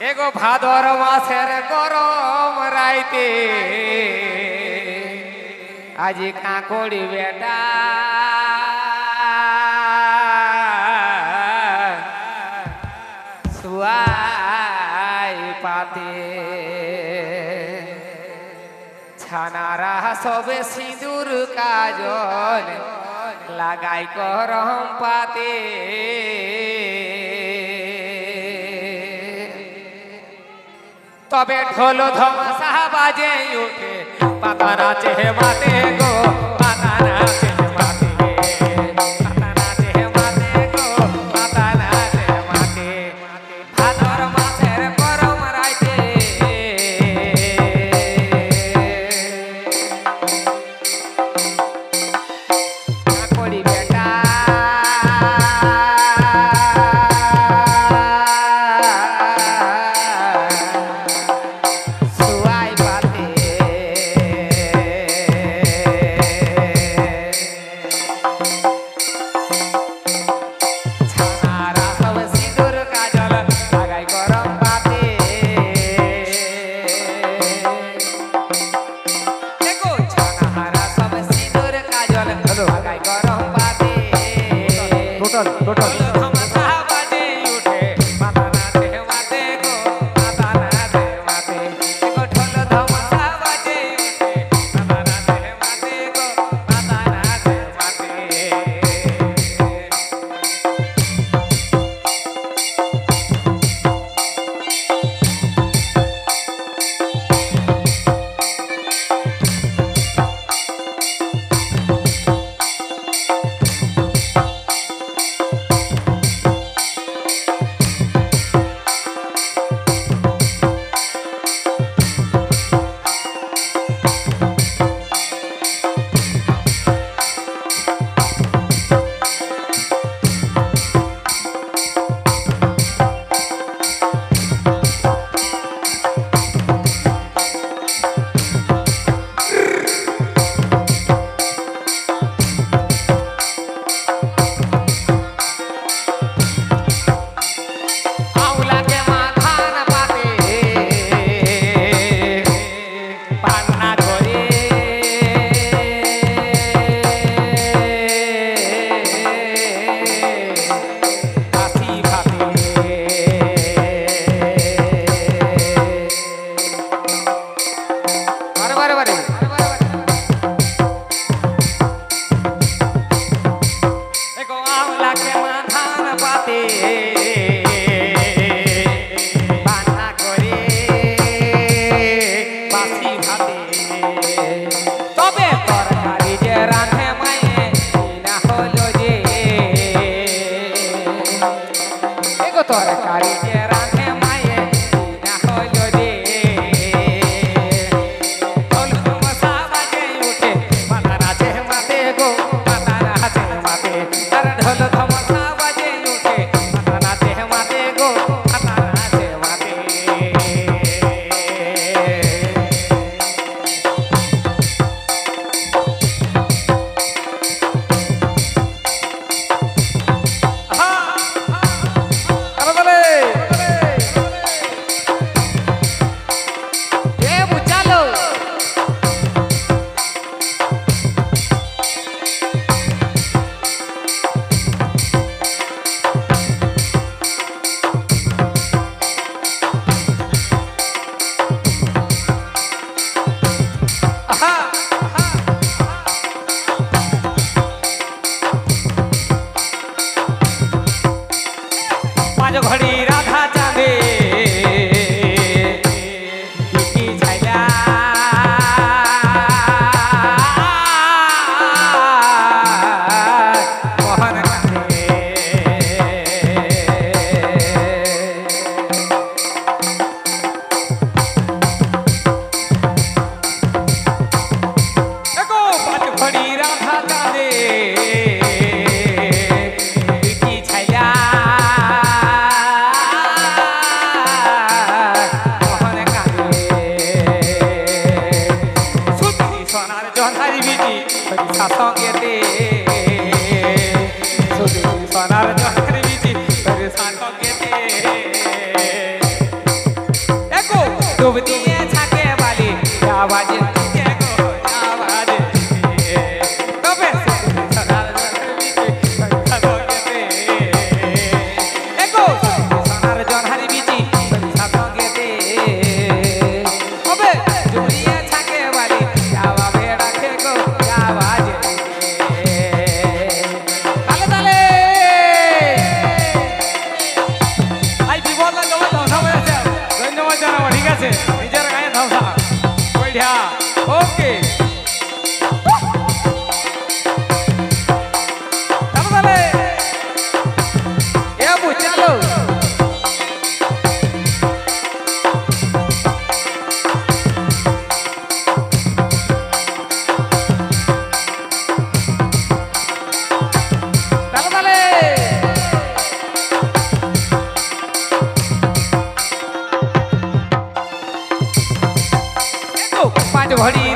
एगो भादर मासेर गरम राइते आज काकोड़ी बेटा सुआई पाते छानारा सबे सिंदूर काजल लगाई करम पाते तबे ढोल धमसा बाजे उठे पाता नाचे माते गो पाता नाचे माते पाता नाचे माते गो पाता नाचे माते भादर मासेर गरम राइते काकोड़ी बेटा डूब दिए छाके वाली आवाज के गो आवाज कबे सोनार एगो सोनार जनहारी बीची साथोगे दे कबे डूबिए छाके वाली आवाज भेड़ा के गो आवाज ताले ताले आई বিপদ না তোমার ধ্বংস হয়েছে ধন্যবাদ জানাবো ঠিক আছে নিজের গায়ে ধ্বংস বৈঠা ওকে তাহলে এ আবু চলো তাহলে पाँच भरी